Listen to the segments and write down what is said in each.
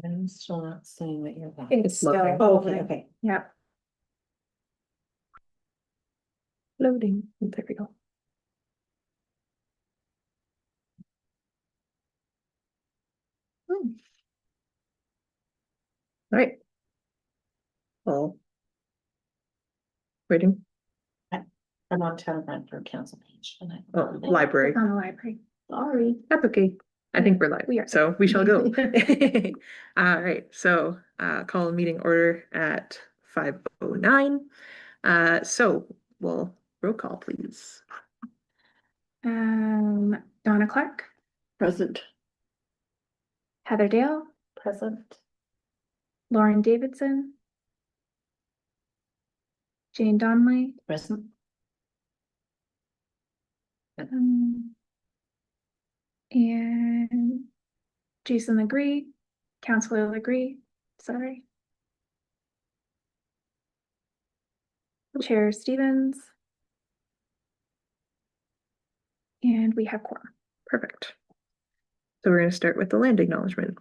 I'm still not saying that you're back. It's still. loading. Oh, okay. Yep. Loading. There we go. All right. Well. Waiting. I'm on town Renfrew council page. And Oh, library. On the library. Sorry. That's okay. I think we're live. We are. So we shall go. All right. So call a meeting order at 5:09. So we'll roll call, please. Donna Clark, Present. Heather Dale, Present. Lauren Davidson, Jane Donnelly, Present. and Jason Legree, Councilor Legree, sorry. Chair Stevens. And we have quorum. Perfect. So we're going to start with the land acknowledgement.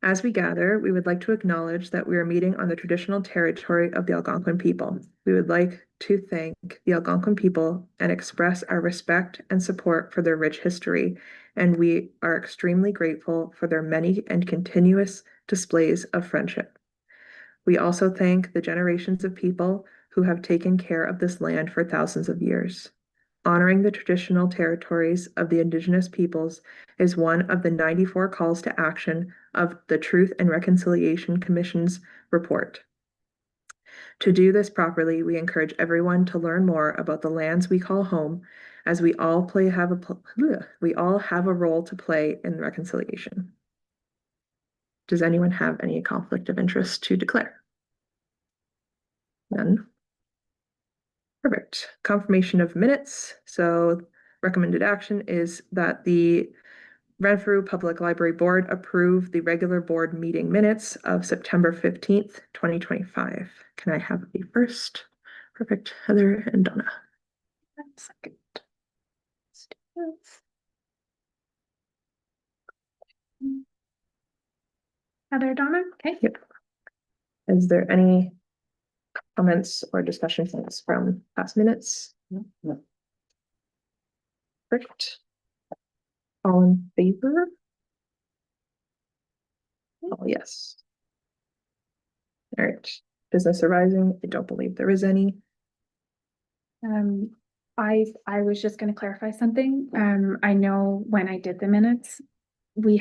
As we gather, we would like to acknowledge that we are meeting on the traditional territory of the Algonquin people. We would like to thank the Algonquin people and express our respect and support for their rich history, and we are extremely grateful for their many and continuous displays of friendship. We also thank the generations of people who have taken care of this land for thousands of years. Honoring the traditional territories of the Indigenous peoples is one of the 94 calls to action of the Truth and Reconciliation Commission's report. To do this properly, we encourage everyone to learn more about the lands we call home, as we all have a role to play in reconciliation. Does anyone have any conflict of interest to declare? None. Perfect. Confirmation of minutes. So recommended action is that the Renfrew Public Library Board approve the regular board meeting minutes of September 15th, 2025. Can I have the first? Perfect. Heather and Donna. Second. Heather, Donna, okay. Yep. Is there any comments or discussion points from past minutes? No. Perfect. All in favor? Oh, yes. All right. Business arising. I don't believe there is any. I was just gonna clarify something. I know when I did the minutes, when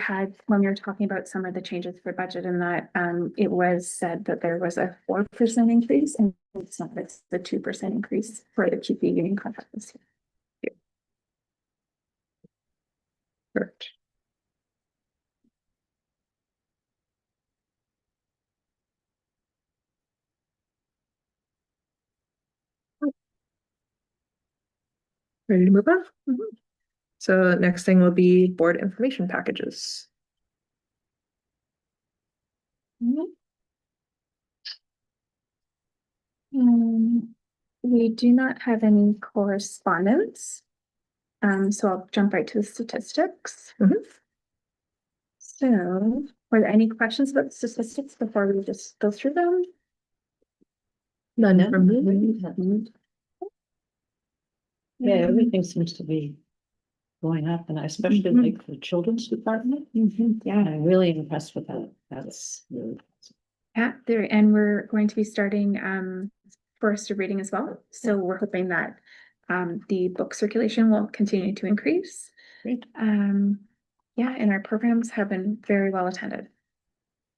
we were talking about some of the changes for budget and that, it was said that there was a 4% increase and it's not, it's the 2% increase for the QP union contract this year. Perfect. Ready to move on? Mhm. So next thing will be board information packages. We do not have any correspondence. So I'll jump right to the statistics. Mhm. So, were there any questions about the statistics before we just go through them? None from me. Yeah, everything seems to be going up, and especially like the children's department. Yeah. I'm really impressed with that. That's really. Yeah, and we're going to be starting first reading as well. So we're hoping that the book circulation will continue to increase. Great. Yeah, and our programs have been very well attended.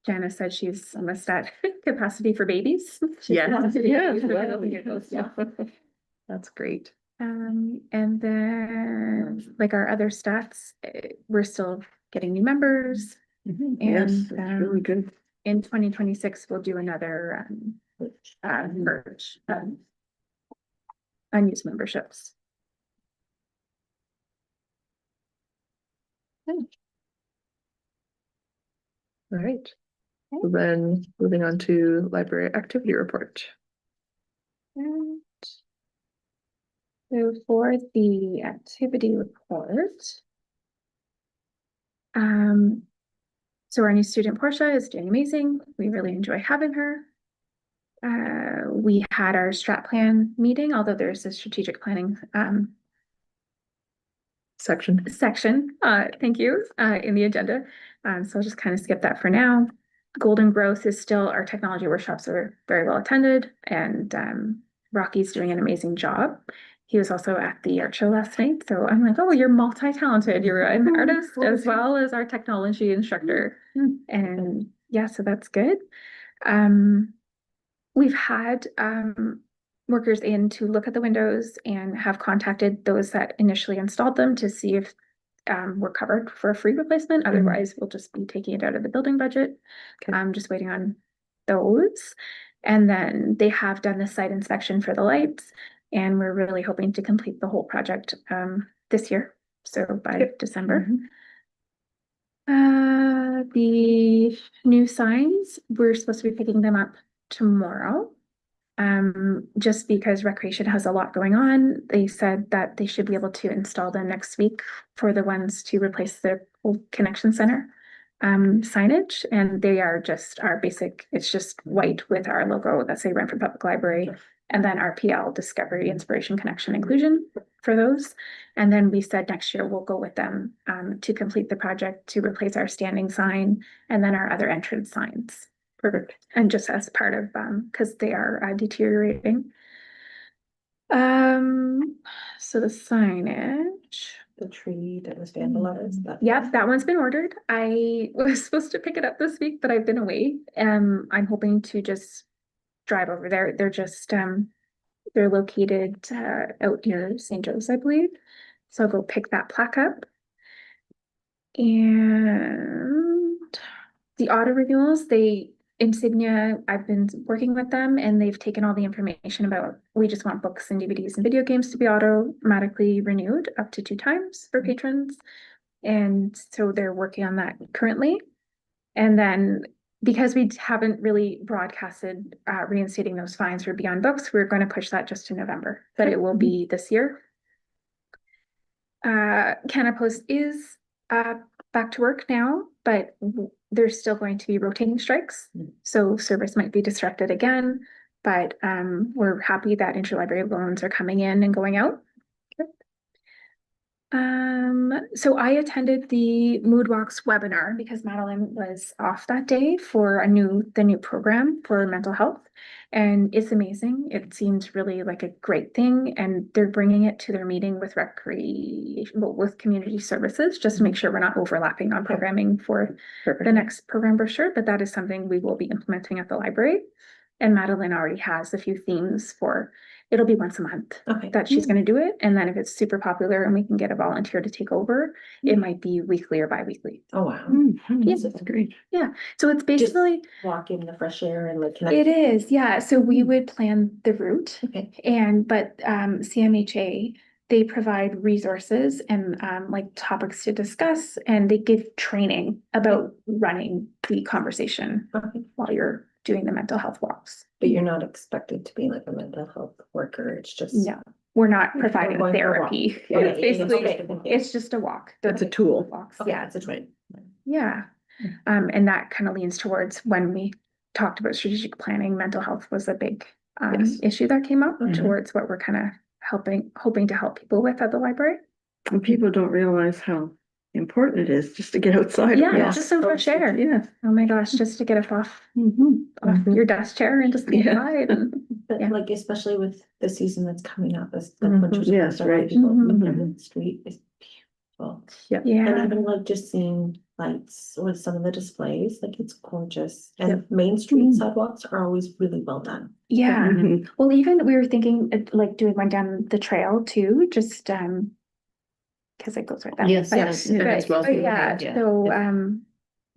Janice said she's almost at capacity for babies. Yeah. Yeah. That's great. And then like our other stats, we're still getting new members. Yes, it's really good. In 2026, we'll do another merge unused memberships. All right. So then moving on to library activity report. And so for the activity report, So our new student Portia is doing amazing. We really enjoy having her. We had our strat plan meeting, although there's a strategic planning Section. section, thank you, in the agenda. So I'll just kind of skip that for now. Golden Growth is still, our technology workshops are very well attended, and Rocky's doing an amazing job. He was also at the art show last night, so I'm like, oh, you're multi-talented. You're an artist as well as our technology instructor. And yeah, so that's good. We've had workers in to look at the windows and have contacted those that initially installed them to see if we're covered for a free replacement. Otherwise, we'll just be taking it out of the building budget. Okay. I'm just waiting on those. And then they have done the site inspection for the lights, and we're really hoping to complete the whole project this year. So by December. The new signs, we're supposed to be picking them up tomorrow. Just because recreation has a lot going on, they said that they should be able to install them next week for the ones to replace the old connection center signage, and they are just our basic, it's just white with our logo that say Renfrew Public Library, and then RPL, Discovery, Inspiration, Connection, Inclusion for those. And then we said next year we'll go with them to complete the project to replace our standing sign and then our other entrance signs. Perfect. And just as part of, because they are deteriorating. So the signage. The tree that was vandalized. Yep, that one's been ordered. I was supposed to pick it up this week, but I've been away. I'm hoping to just drive over there. They're just, they're located out near St. Joe's, I believe. So I'll go pick that plaque up. And the auto renewals, Insignia, I've been working with them and they've taken all the information about, we just want books and DVDs and video games to be automatically renewed up to 2 times for patrons. And so they're working on that currently. And then because we haven't really broadcasted reinstating those fines for Beyond Books, we're going to push that just to November, but it will be this year. Canopus is back to work now, but there's still going to be rotating strikes. So service might be disrupted again, but we're happy that interlibrary loans are coming in and going out. So I attended the Mood Walks webinar because Madeline was off that day for the new program for mental health. And it's amazing. It seems really like a great thing. And they're bringing it to their meeting with with community services, just to make sure we're not overlapping on programming for the next program brochure. But that is something we will be implementing at the library. And Madeline already has a few themes for, it'll be once a month that she's going to do it. And then if it's super popular and we can get a volunteer to take over, it might be weekly or bi-weekly. Oh, wow. Yes, That's great. Yeah. So it's basically Walk in the fresh air and like connect. it is, yeah. So we would plan the route Okay. but CMHA, they provide resources and like topics to discuss, and they give training about running the conversation while you're doing the mental health walks. But you're not expected to be like a mental health worker. It's just. No, we're not providing going for a walk. therapy. Okay, It's basically, okay. it's just a walk. That's a tool. Walks, Okay, yeah. that's a train. Yeah. And that kind of leans towards when we talked about strategic planning, mental health was a big issue that came up towards what we're kind of hoping to help people with at the library. And people don't realize how important it is just to get outside. Yeah, just some fresh air. Yeah. Oh my gosh, just to get us off your desk chair and just be outside. And But Yeah. like, especially with the season that's coming up, as the Mhm. winter's. Yes, coming, right. People Mhm. looking at the street is beautiful. And yeah, even like just seeing lights with some of the displays, like it's gorgeous. And Main Street sidewalks are always really well done. yeah. Mhm. Well, even we were thinking like doing one down the trail too, just because it goes right down. Yes, But- yes, but- as well. but yeah, Yeah. so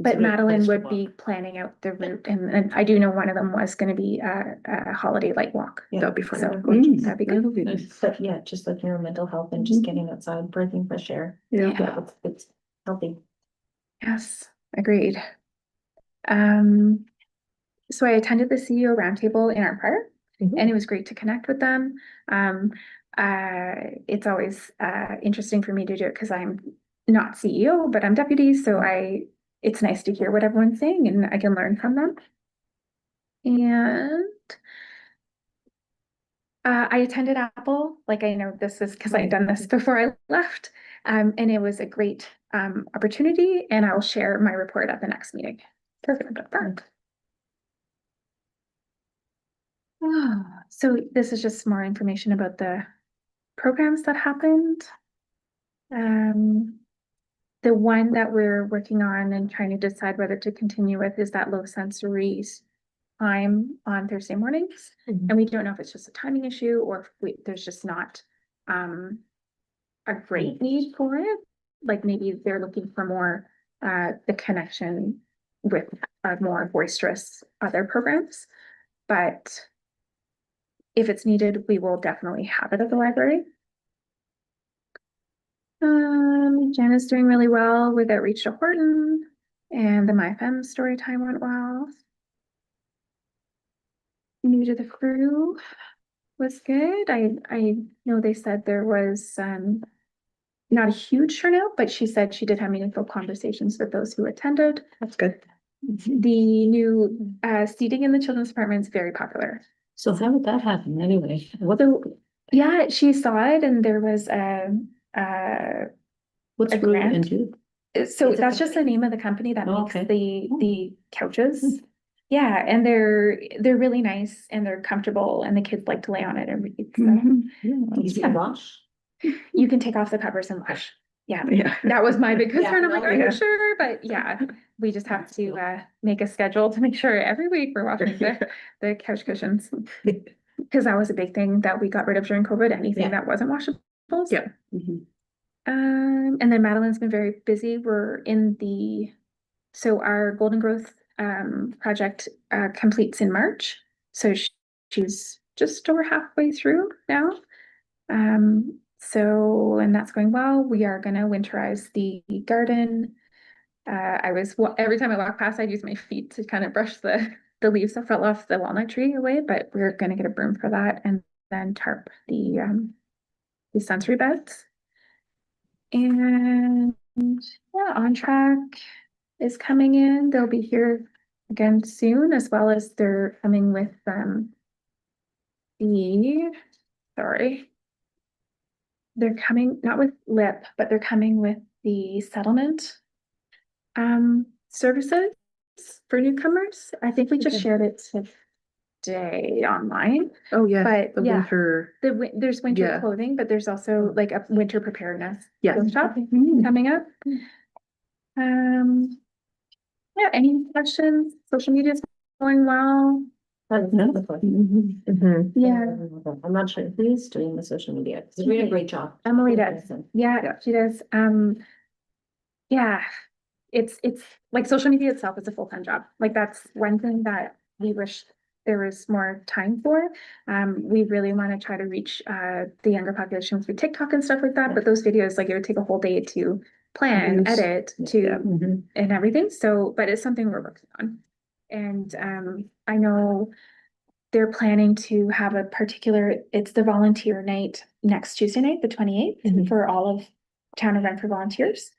but a good Madeline place to would be walk. planning out the route, and I do know one of them was going to be a holiday light walk. Yeah. That'd be fun. So that'd be good. That'll be nice. But yeah, just like your mental health and just getting outside, breathing fresh air. Yeah. Yeah. It's healthy. Yes, agreed. So I attended the CEO roundtable in Art Park, and it was great to connect with them. It's always interesting for me to do it because I'm not CEO, but I'm deputy, so it's nice to hear what everyone's saying and I can learn from them. And I attended Apple, like I know this is because I had done this before I left. And it was a great opportunity and I'll share my report at the next meeting. Perfect. So this is just more information about the programs that happened. The one that we're working on and trying to decide whether to continue with is that low sensory time on Thursday mornings. Mhm. And we don't know if it's just a timing issue or if there's just not a great need for it. Like maybe they're looking for more the connection with more boisterous other programs. But if it's needed, we will definitely have it at the library. Jana's doing really well with Outreach to Horton, and the MyFM story time went well. New to the crew was good. I know they said there was not a huge turnout, but she said she did have meaningful conversations with those who attended. That's good. The new seating in the children's department is very popular. So how would that happen anyway? What, Yeah, she saw it and there was what's a Root grant? and Jude? so It's a that's just the name of the company that Oh, makes okay. the couches. Yeah, and they're really nice and they're comfortable and the kids like to lay on it and read. So Easy to Yeah. wash. you can take off the covers and wash. Yeah, Yeah. that was my big Yeah, concern. I'm like, no, are yeah. you sure? But yeah, we just have to make a schedule to make sure every week we're washing the couch cushions. Because that was a big thing that we got rid of during COVID, anything Yeah. that wasn't washable. So, Yeah. Mhm. And then Madeline's been very busy. We're in so our Golden Growth project completes in March. So she's just over halfway through now. So, and that's going well. We are gonna winterize the garden. Every time I walk past, I'd use my feet to kind of brush the leaves that fell off the walnut tree away, but we're gonna get a broom for that and then tarp the sensory beds. And yeah, On Track is coming in. They'll be here again soon, as well as they're coming with sorry. They're coming not with LIP, but they're coming with the settlement services for newcomers. I think we just Okay. shared it today online. Oh, yeah. But The yeah. winter. There's winter Yeah. clothing, but there's also like a winter preparedness Yeah. workshop coming up. Yeah, any questions? Social media is going well. That's another question. Mhm. Yeah. I'm not sure who's doing the social media. She's doing a great job. Emily does. Yeah, Yeah. she does. Yeah, it's like social media itself is a full-time job. Like that's one thing that we wish there was more time for. We really want to try to reach the younger population through TikTok and stuff like that, Yeah. but those videos, like it would take a whole day to plan, Produce. edit, Yeah. and everything. So, but it's something we're working on. And I know they're planning to have a it's the volunteer night next Tuesday night, the 28th, Mhm. for all of Town of Renfrew volunteers.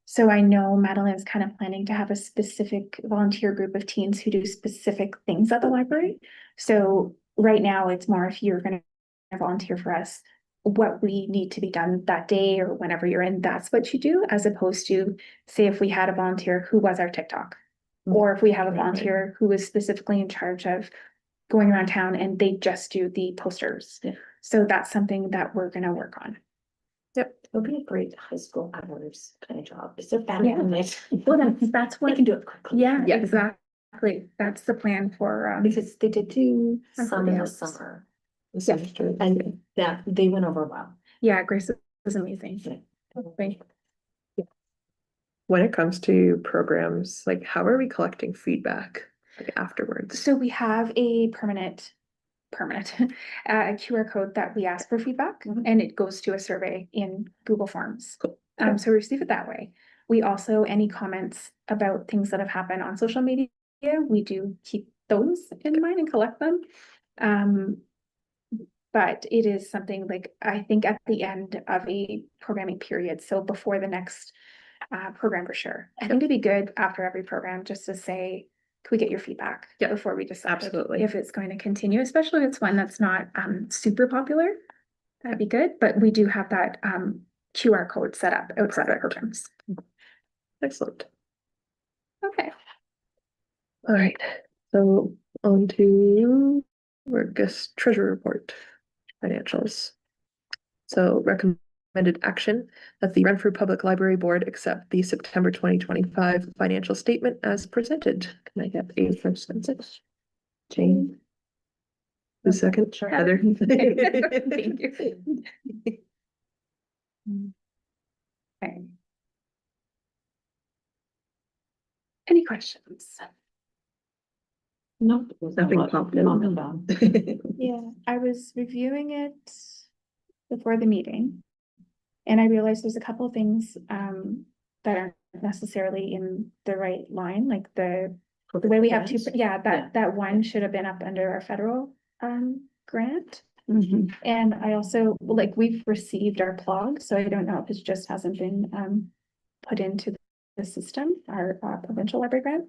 So I know Madeline's kind of planning to have a specific volunteer group of teens who do specific things at the library. So right now it's more if you're gonna volunteer for us, what we need to be done that day or whenever you're in, that's what you do, as opposed to say if we had a volunteer who was our TikTok. Or if we have a volunteer who is specifically in charge of going around town and they just do the posters. Yeah. So that's something that we're gonna work on. Yep, it'll be a great high school hours kind of job. Is there family Yeah. in it? Well, that's I what, can do it quickly. yeah, Yeah. exactly. That's the plan for, Because they did do some in the hours. summer. The Yeah. semester. And that they went over well. yeah, Grace was amazing. Thank- When it comes to programs, like how are we collecting feedback like afterwards? So we have a permanent QR code that we ask for feedback and it goes to a survey in Google Forms. Cool. So we receive it that way. We also, any comments about things that have happened on social media, we do keep those in mind and collect them. But it is something like, I think at the end of a programming period, so before the next program for sure. I think it'd be good after every program just to say, can we get your feedback? Yeah, Before we decide absolutely. if it's going to continue, especially if it's one that's not super popular. That'd be good, but we do have that QR code set up outside of Perfect. programs. Excellent. Okay. All right, so on to our guest treasurer report, financials. So recommended action that the Renfrew Public Library Board accept the September 2025 financial statement as presented. Can I get a first and second? Jane? The second, Heather. Thank you. Okay. Any questions? No. Nothing popped in. Yeah, I was reviewing it before the meeting. And I realized there's a couple of things that aren't necessarily in the right line, like the way we have two, that one should have been up under our federal grant. And I also, like, we've received our plug, so I don't know if it just hasn't been put into the system, our provincial library grant.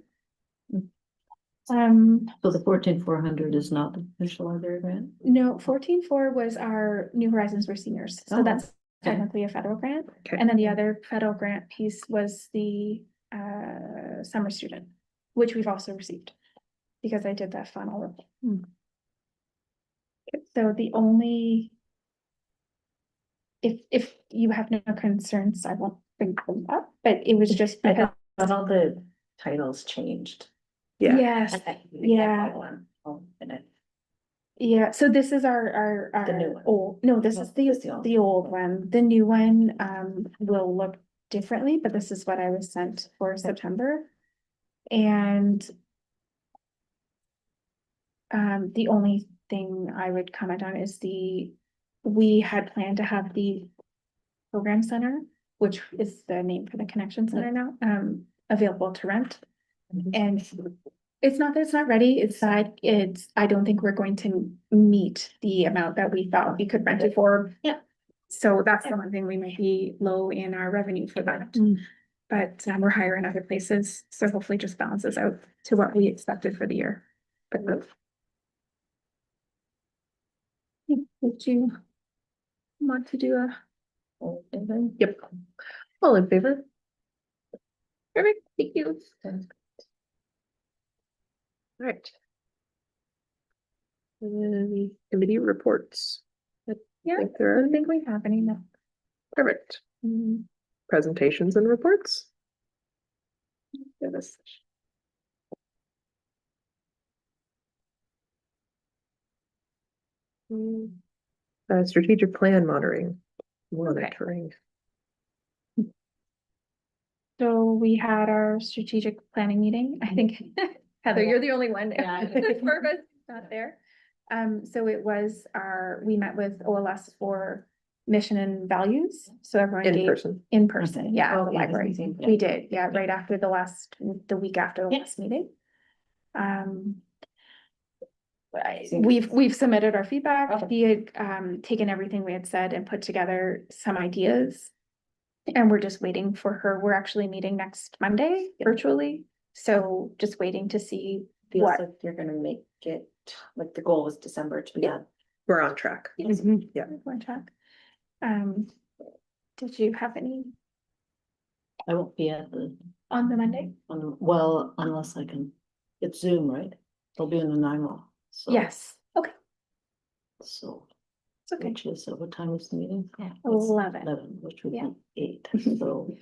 So the 14,400 is not the official library grant? No, 14.4 was our New Horizons for Seniors, so Oh, that's okay. technically a federal grant. Okay. And then the other federal grant piece was the summer student, which we've also received. Because I did that funnel report. So the only. If you have no concerns, I won't bring them up, but it was just I because. thought all the titles changed. Yeah, Yes, yeah. Yeah, so this is our The new one. old, no, this No, is this is the old the old one. The new one will look differently, but this is what I was sent for September. And the only thing I would comment on is we had planned to have the program center, which is the name for the connection center now, available to rent. And it's not that it's not ready, I don't think we're going to meet the amount that we thought we could rent it for. Yeah. So that's the one thing we might be low in our revenue for that. But we're higher in other places, so hopefully just balances out to what we expected for the year. But would you want to do a? yep. All in favor? Perfect, thank you. All right. Any committee reports? Yeah, Think I there are don't think we have any. No. perfect. Presentations and reports. Strategic plan monitoring. So we had our strategic planning meeting. I think Heather, you're the only one. Yeah. Four of us not there. So it was we met with OLS for mission and values. So everyone In gave person. in person, yeah, Oh, at the yeah, library. same We day. did, yeah, right after the week after the Yeah. last meeting. We've submitted our feedback. He had taken everything we had said and put together some ideas. And we're just waiting for her. We're actually meeting next Monday virtually. So just waiting to see Feels what. like you're gonna make it, like the goal was December to be done. We're on track. Yes. Yeah. We're on track. Did you have any I won't be at on the Monday? well, unless I can, it's Zoom, right? They'll be in the 9-1. So. Yes, okay, So, it's okay. which is, what time is the meeting? 11. 11, which would Yeah. be 8, so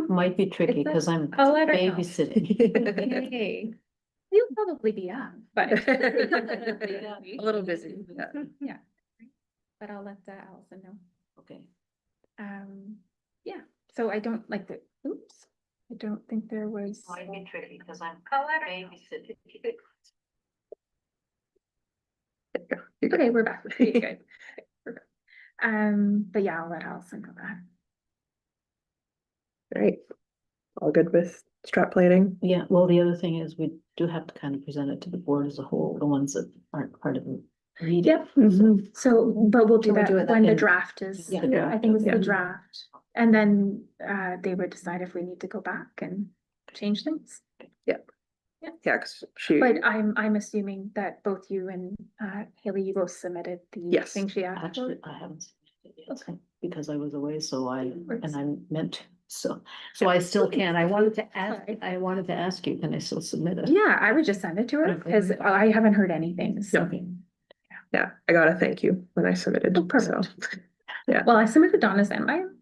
might be tricky because I'm I'll let her know. babysitting. Okay. You'll probably be up, but. A little busy. Yeah. Yeah. But I'll let Allison know. Okay. Yeah, so I don't like the, oops, I don't think there was. Might be tricky because I'm babysitting. Okay, we're back. Okay, good. We're good. But yeah, I'll let Allison know that. All right. All good with strat plating? Yeah, well, the other thing is we do have to kind of present it to the board as a whole, the ones that aren't part of the read it. Mhm. So, but we'll do Can we that do it when the in- draft is, Yeah. I think it's Yeah. the draft. And then they would decide if we need to go back and change things. Yeah, 'cause she, But I'm assuming that both you and Haley, you both submitted the Yes. thing she asked for. Actually, I haven't submitted it yet Okay. because I was away, so worries. and I meant, to, so I still can. I wanted to ask, Sorry. I wanted to ask you, can I still submit it? Yeah, I would just send it to her Okay. because I haven't heard anything, so. Okay. yeah, I got a thank you when I submitted, Oh, so. perfect. Yeah. Well, I submitted Donna's and mine.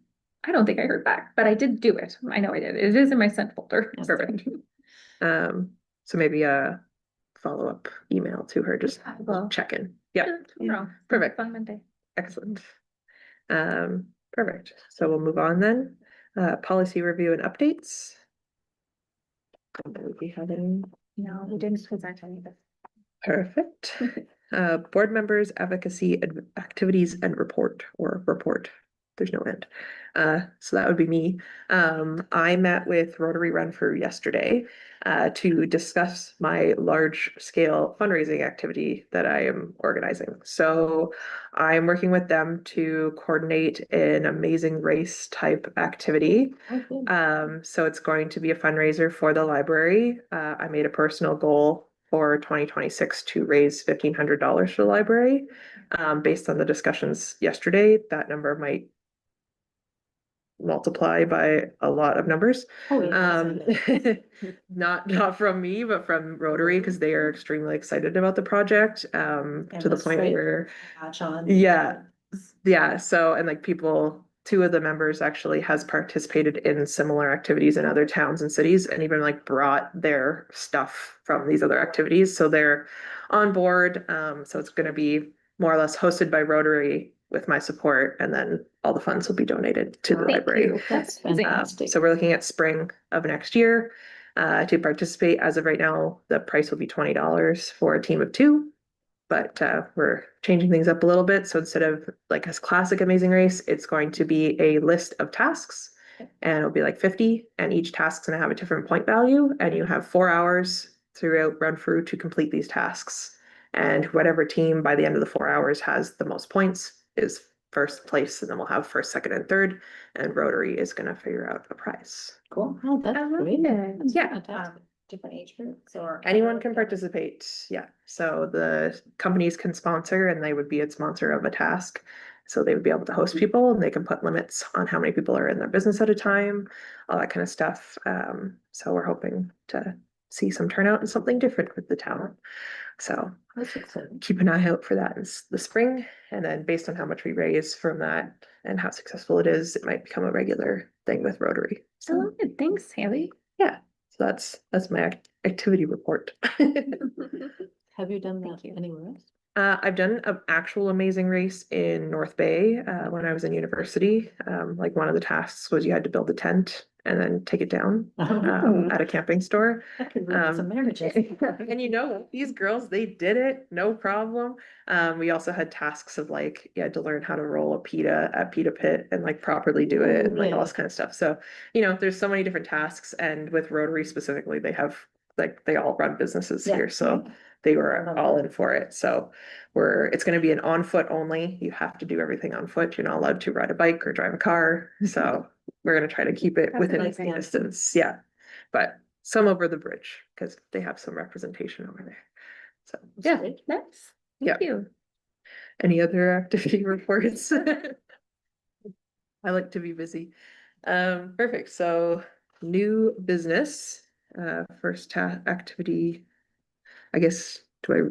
I don't think I heard back, but I did do it. I know I did. It is in my sent folder. Perfect. So maybe a follow-up email to her, just Well, check in. Yeah, tomorrow. Perfect. Fun Monday. excellent. Perfect. So we'll move on then. Policy review and updates. Do we have any? No, we didn't present any of this. Perfect. Board members, advocacy, activities and report or report. There's no end. So that would be me. I met with Rotary Renfrew yesterday to discuss my large scale fundraising activity that I am organizing. So I'm working with them to coordinate an amazing race type activity. So it's going to be a fundraiser for the library. I made a personal goal for 2026 to raise $1,500 for the library. Based on the discussions yesterday, that number might multiply by a lot of numbers. Oh, yeah. Not from me, but from Rotary, because they are extremely excited about the project, to the that's point great. where, Patch on. yeah, yeah, so, and like people, two of the members actually has participated in similar activities in other towns and cities and even like brought their stuff from these other activities, so they're on board. So it's gonna be more or less hosted by Rotary with my support, and then all the funds will be donated to the Thank library. you. That's fantastic. So we're looking at spring of next year to participate. As of right now, the price will be $20 for a team of 2. But we're changing things up a little bit. So instead of like a classic Amazing Race, it's going to be a list of tasks, and it'll be like 50, and each task's gonna have a different point value, and you have 4 hours throughout Renfrew to complete these tasks. And whatever team by the end of the 4 hours has the most points is first place, and then we'll have first, second, and third, and Rotary is gonna figure out a prize. Cool. Oh, that's I love great. it. That's Yeah. fantastic. Different age groups or? Anyone can participate, yeah. So the companies can sponsor and they would be a sponsor of a task. So they would be able to host people and they can put limits on how many people are in their business at a time, all that kind of stuff. So we're hoping to see some turnout and something different with the town. So That's exciting. keep an eye out for that in the spring. And then based on how much we raise from that and how successful it is, it might become a regular thing with Rotary. I So love it. Thanks, Haley. yeah, so that's my activity report. Have you done that Thank you. anywhere else? I've done an actual Amazing Race in North Bay when I was in university. Like one of the tasks was you had to build a tent and then take it down at a camping store. That could ruin some marriages. And you know, these girls, they did it, no problem. We also had tasks of like, you had to learn how to roll a pita at Pita Pit and like properly do it and like all this kind of stuff. So, you know, there's so many different tasks, and with Rotary specifically, they have like, they all run businesses Yeah. here, so they were all in for it. So it's gonna be an on foot only. You have to do everything on foot. You're not allowed to ride a bike or drive a car. So we're gonna try to keep it That's within amazing. distance, yeah. But some over the bridge, because they have some representation over there. So, yeah, Great. Nice. Yeah. Thank you. any other activity reports? I like to be busy. Perfect, so new business, first activity. I guess, I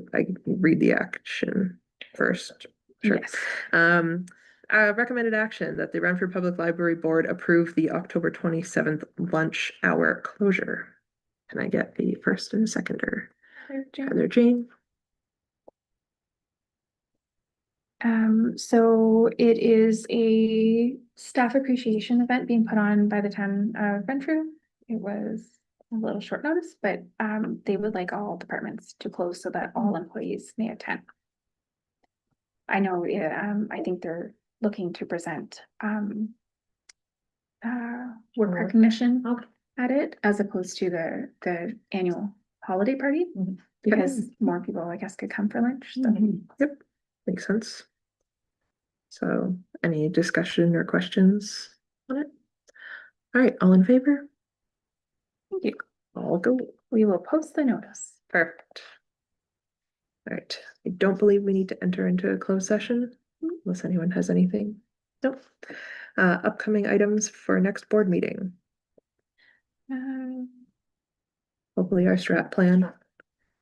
read the action first? Sure. Yes. Recommended action that the Renfrew Public Library Board approve the October 27th lunch hour closure. Can I get the first and seconder? Heather Jane. So it is a staff appreciation event being put on by the town of Renfrew. It was a little short notice, but they would like all departments to close so that all employees may attend. I know, I think they're looking to present work Work. recognition Okay. at it as opposed to the annual holiday party. Mhm. Because more people, I guess, could come for lunch, so. Yep, makes sense. So any discussion or questions on it? All right, all in favor? Thank you. All go. We will post the notice. Perfect. All right, I don't believe we need to enter into a closed session unless anyone has anything. Nope. Upcoming items for next board meeting. Um, Hopefully our strat plan will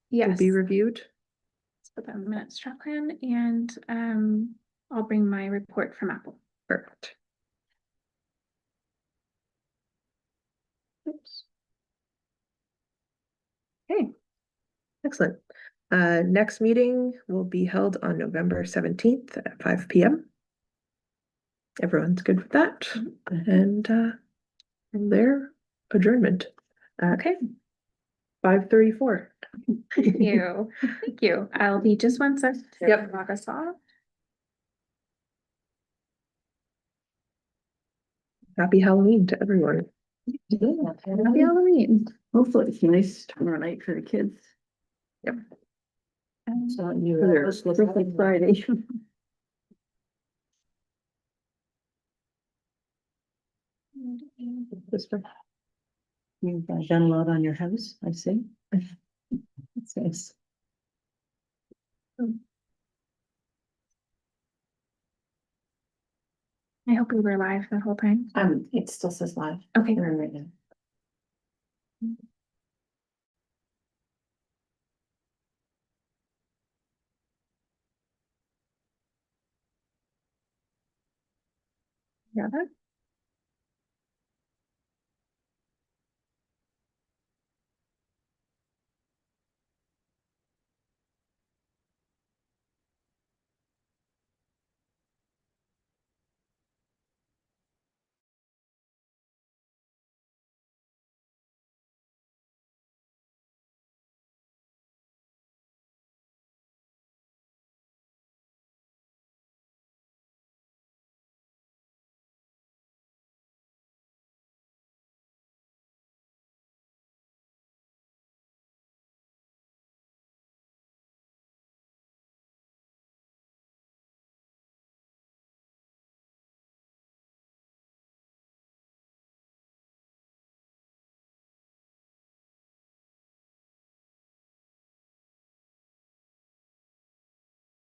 yes, be reviewed. let's put that in the minutes, strat plan, and I'll bring my report from Apple. Perfect. Oops. Okay, excellent. Next meeting will be held on November 17th at 5 p.m. Everyone's good with that, and from there, adjournment at Okay, 5:34. thank you, thank you. I'll be just one sec. to Yep. log us off. Happy Halloween to everyone. Happy Halloween. Hopefully it's nice tomorrow night for the kids. So you. For their birthday Friday. This one. You've done a lot on your house, I see. That's nice. I hope we were live the whole time. It still says live. Okay. Right now. Yeah, that